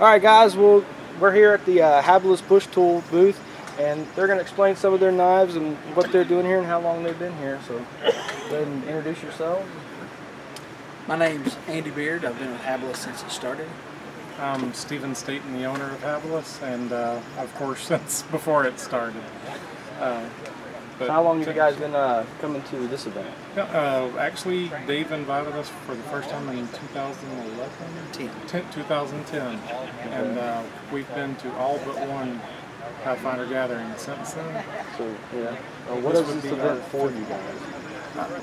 Alright guys, well, we're here at the Habilis Bushtool booth, and they're going to explain some of their knives and what they're doing here and how long they've been here. So go ahead and introduce yourselves. My name's Andy Beard. I've been with Habilis since it started. I'm Stephen Staten, the owner of Habilis, and of course since before it started. So how long have you guys been coming to this event? Actually, Dave invited us for the first time in 2010, and we've been to all but one Pathfinder gathering since then. So yeah, what is this event for you guys?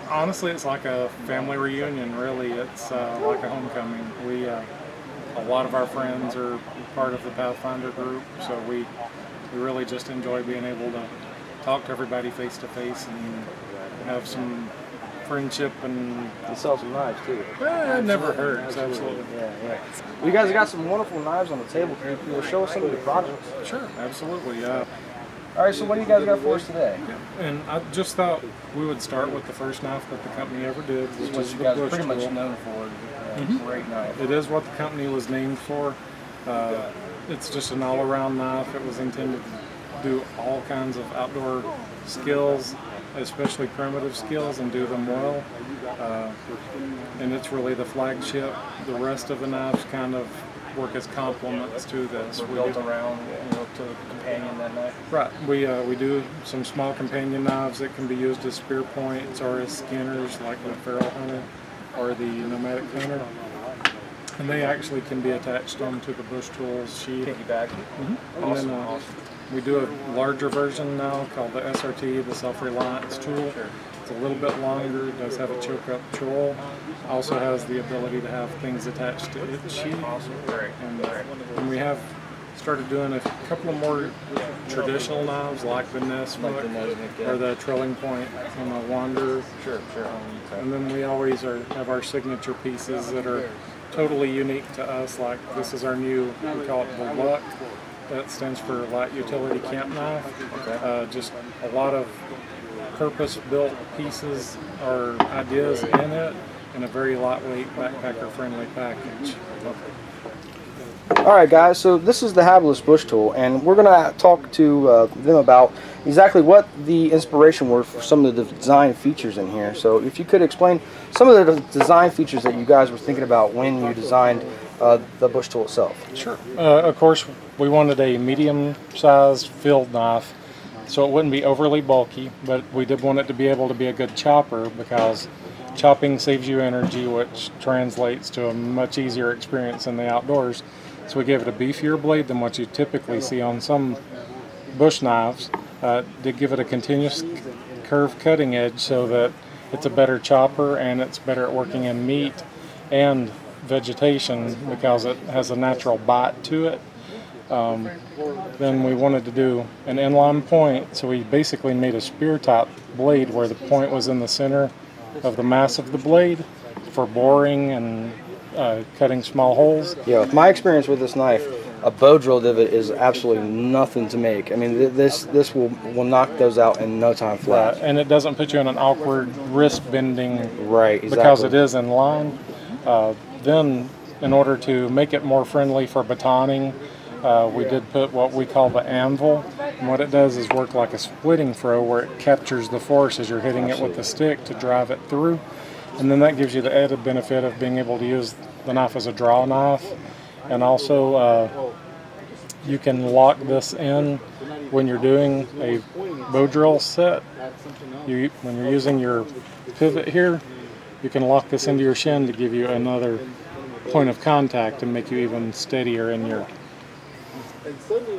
Honestly, it's like a family reunion. Really, it's like a homecoming. A lot of our friends are part of the Pathfinder group, so we really just enjoy being able to talk to everybody face to face and have some friendship and sell some knives too. It never hurts. Absolutely. Yeah. Well, you guys have got some wonderful knives on the table. Can you show us some of your products? Sure, absolutely. All right, so what do you guys got for us today? And I just thought we would start with the first knife that the company ever did, which is you the guys are Bushtool. pretty much known for. Great knife. It is what the company was named for. It's just an all-around knife. It was intended to do all kinds of outdoor skills, especially primitive skills, and do them well. And it's really the flagship. The rest of the knives kind of work as complements to this. We built around, to companion that knife. Right. We do some small companion knives that can be used as spear points or as skinners, like the feral hunter or the nomadic hunter. And they actually can be attached onto the Bushtool sheath. Piggyback. And then we do a larger version now called the SRT, the Self-Reliance tool. It's a little bit longer, it does have a choke-up choil. Also has the ability to have things attached to its sheath. And we have started doing a couple of more traditional knives like the Nesmuk or the Trilling Point from a Wanderer. And then we always have our signature pieces that are totally unique to us. Like this is our new, we call it the Luck. That stands for Light Utility Camp Knife. Just a lot of purpose-built pieces or ideas in it, in a very lightweight, backpacker-friendly package. Alright guys, so this is the Habilis Bushtool, and we're going to talk to them about exactly what the inspiration were for some of the design features in here. So if you could explain some of the design features that you guys were thinking about when you designed the Bushtool itself. Sure. Of course, we wanted a medium-sized field knife, so it wouldn't be overly bulky, but we did want it to be able to be a good chopper, because chopping saves you energy, which translates to a much easier experience in the outdoors. So we gave it a beefier blade than what you typically see on some bush knives. Did give it a continuous curved cutting edge so that it's a better chopper and it's better at working in meat and vegetation because it has a natural bite to it. Then we wanted to do an inline point, so we basically made a spear type blade where the point was in the center of the mass of the blade for boring and cutting small holes. Yeah, with my experience with this knife, a bow drill divot is absolutely nothing to make. I mean, this will knock those out in no time flat. And it doesn't put you in an awkward wrist bending, right? Exactly. Because it is in line. Then, in order to make it more friendly for batoning, we did put what we call the anvil. And what it does is work like a splitting throw, where it captures the force as you're hitting it with the stick to drive it through. And then that gives you the added benefit of being able to use the knife as a draw knife. And also you can lock this in when you're doing a bow drill set. When you're using your pivot here, you can lock this into your shin to give you another point of contact and make you even steadier in your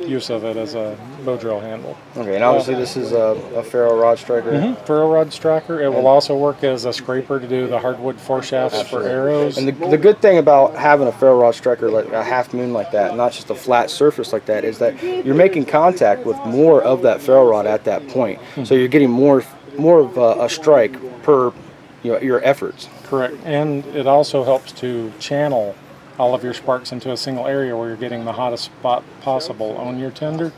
use of it as a bow drill handle. Okay, and obviously this is a ferro rod striker. Ferro rod striker. It will also work as a scraper to do the hardwood foreshafts for arrows. And the good thing about having a ferro rod striker, like a half moon like that, not just a flat surface like that, is that you're making contact with more of that ferro rod at that point. So you're getting more of a strike per your efforts. Correct, and it also helps to channel all of your sparks into a single area where you're getting the hottest spot possible on your tinder.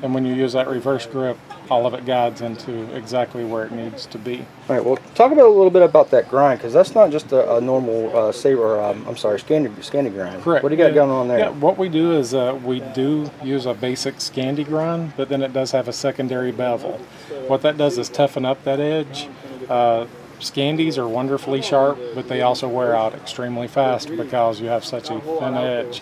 And when you use that reverse grip, all of it guides into exactly where it needs to be. All right, well, talk about a little bit about that grind, because that's not just a normal saber, I'm sorry, Scandi grind. Correct. What do you got going on there? Yeah, what we do is we do use a basic Scandi grind, but then it does have a secondary bevel. What that does is toughen up that edge. Scandis are wonderfully sharp, but they also wear out extremely fast because you have such a thin edge.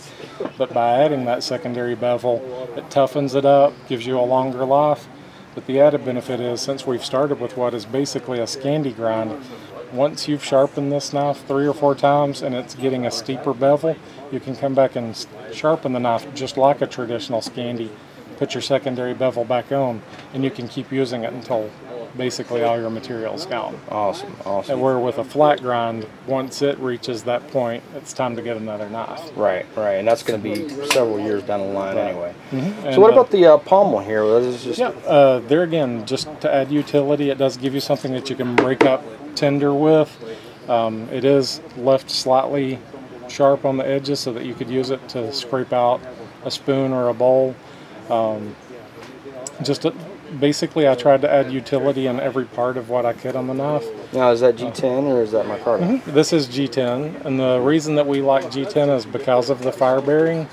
But by adding that secondary bevel, it toughens it up, gives you a longer life. But the added benefit is, since we've started with what is basically a Scandi grind, once you've sharpened this knife 3 or 4 times and it's getting a steeper bevel, you can come back and sharpen the knife just like a traditional Scandi, put your secondary bevel back on, and you can keep using it until basically all your material's gone. Awesome, awesome. And where with a flat grind, once it reaches that point, it's time to get another knife. Right, right, and that's going to be several years down the line anyway. Mm-hmm. So what about the pommel here? Just... Yeah, there again, just to add utility, it does give you something that you can break up tinder with. It is left slightly sharp on the edges so that you could use it to scrape out a spoon or a bowl. Basically, I tried to add utility in every part of what I could on the knife. Now, is that G10 or is that micarta? Mm-hmm. This is G10, and the reason that we like G10 is because of the fire bearing.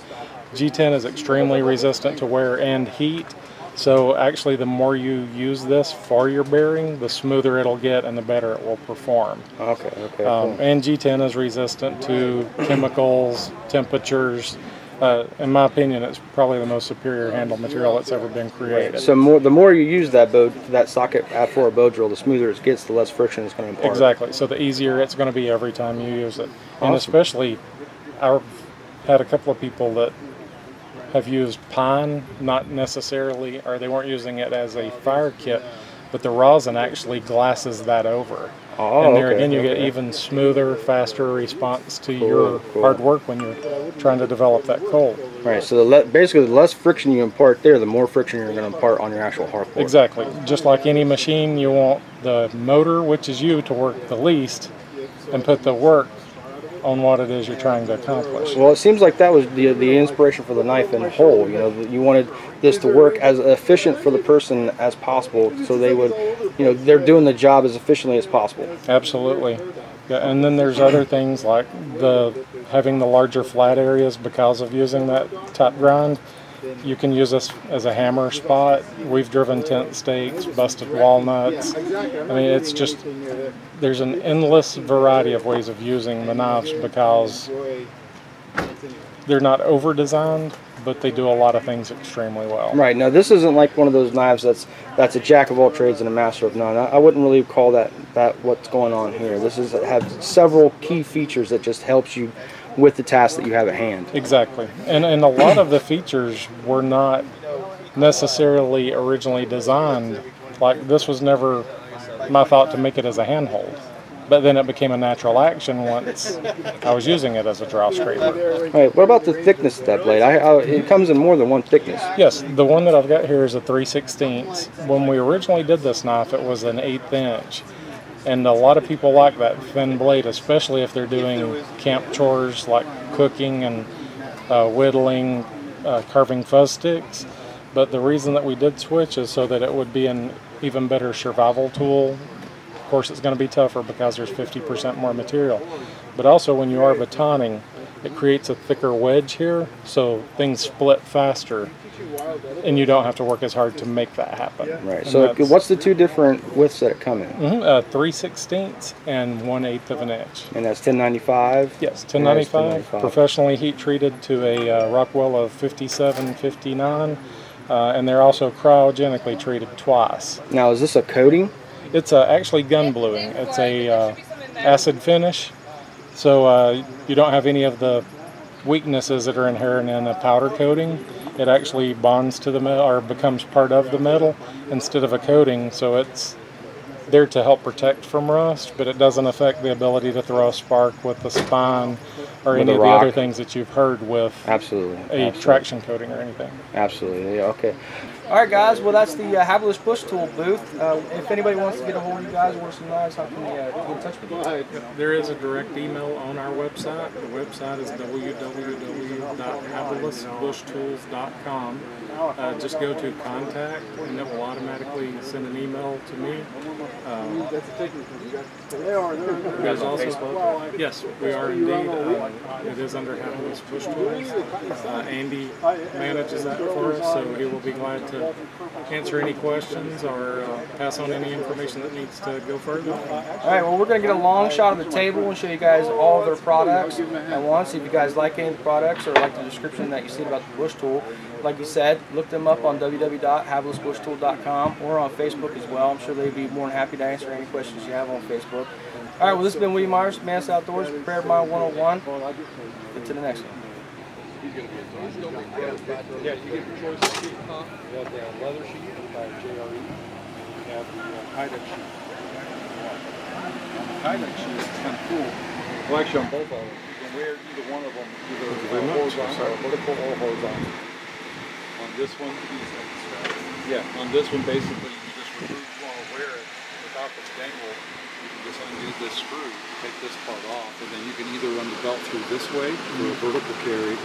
G10 is extremely resistant to wear and heat, so actually the more you use this for your bearing, the smoother it'll get and the better it will perform. Okay, okay. Cool. And G10 is resistant to chemicals, temperatures. In my opinion, it's probably the most superior handle material that's ever been created. So the more you use that socket for a bow drill, the smoother it gets, the less friction it's going to impart. Exactly. So the easier it's going to be every time you use it. Awesome. And especially, I've had a couple of people that have used pine, not necessarily, or they weren't using it as a fire kit, but the rosin actually glasses that over. Oh, and there okay, again, you okay. get even smoother, faster response to your hard work when you're trying to develop that coal. Right, so basically the less friction you impart there, the more friction you're going to impart on your actual hardcore. Exactly. Just like any machine, you want the motor, which is you, to work the least and put the work on what it is you're trying to accomplish. Well, it seems like that was the inspiration for the knife in whole. You know, you wanted this to work as efficient for the person as possible, so they would, you know, they're doing the job as efficiently as possible. Absolutely. Yeah, and then there's other things like having the larger flat areas because of using that top grind. You can use this as a hammer spot. We've driven tent stakes, busted walnuts. I mean, it's just, there's an endless variety of ways of using the knives because they're not over-designed, but they do a lot of things extremely well. Right. Now, this isn't like one of those knives that's a jack of all trades and a master of none. I wouldn't really call that what's going on here. This has several key features that just helps you with the task that you have at hand. Exactly. And a lot of the features were not necessarily originally designed. Like, this was never my thought to make it as a handhold. But then it became a natural action once I was using it as a draw scraper. All right, what about the thickness of that blade? It comes in more than one thickness. Yes, the one that I've got here is a 3/16. When we originally did this knife, it was an 1/8 inch. And a lot of people like that thin blade, especially if they're doing camp chores like cooking and whittling, carving fuzz sticks. But the reason that we did switch is so that it would be an even better survival tool. Of course, it's going to be tougher because there's 50% more material. But also when you are batoning, it creates a thicker wedge here, so things split faster. And you don't have to work as hard to make that happen. Right. And So what's the two different widths that it come in? 3/16 and 1/8 of an inch. And that's 1095? Yes, 1095. Professionally heat treated to a Rockwell of 57, 59. And they're also cryogenically treated twice. Now, is this a coating? It's actually gun bluing. It's a acid finish. So you don't have any of the weaknesses that are inherent in a powder coating. It actually bonds to the metal or becomes part of the metal instead of a coating, so it's there to help protect from rust, but it doesn't affect the ability to throw a spark with the spine or With any a of the rock. other things that you've heard with Absolutely. a traction coating or anything. Absolutely. Yeah. Okay. All right, guys. Well, that's the Habilis Bush Tool booth. If anybody wants to get a hold of you guys, order some knives, how can they get in touch with you? There is a direct email on our website. The website is www.habilisbushtools.com. Just go to contact, and it will automatically send an email to me. There's also Facebook. Yes, we are indeed. It is under Habilis Bush Tools. Andy manages that for us, so he will be glad to answer any questions or pass on any information that needs to go further. All right, well, we're going to get a long shot of the table and show you guys all of their products at once. If you guys like any of the products or like the description that you see about the Bush Tool, like you said, look them up on www.habilisbushtools.com or on Facebook as well. I'm sure they'd be more than happy to answer any questions you have on Facebook. All right, well, this has been William Myers, Manus Outdoors, Prepared Mind 101. Get to the next one. Yeah, you get your choice of sheet pump. You have the leather sheet by JRE. You have the Kydex sheet. On the Kydex sheet, it's kind of cool. Well, actually, on both of them, you can wear either one of them, either horizontal or vertical or horizontal. On this one, on this one, basically, you just remove, you want to wear it without the dangle. You can just undo this screw, take this part off, and then you can either run the belt through this way for a vertical carry,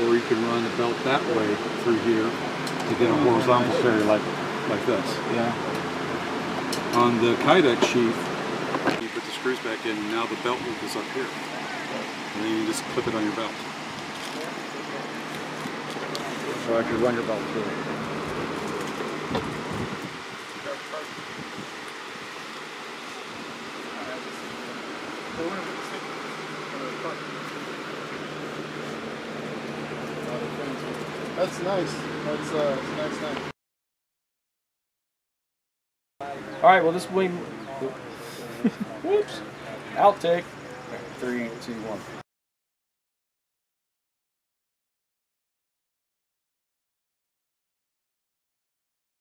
or you can run the belt that way through here to get a horizontal carry like this. Yeah. On the Kydex sheath, you put the screws back in, and now the belt loop is up here. And then you just clip it on your belt. So I could run your belt through. That's nice. That's a nice thing. All right, well, this will be... Whoops. Outtake. 3, 2, 1.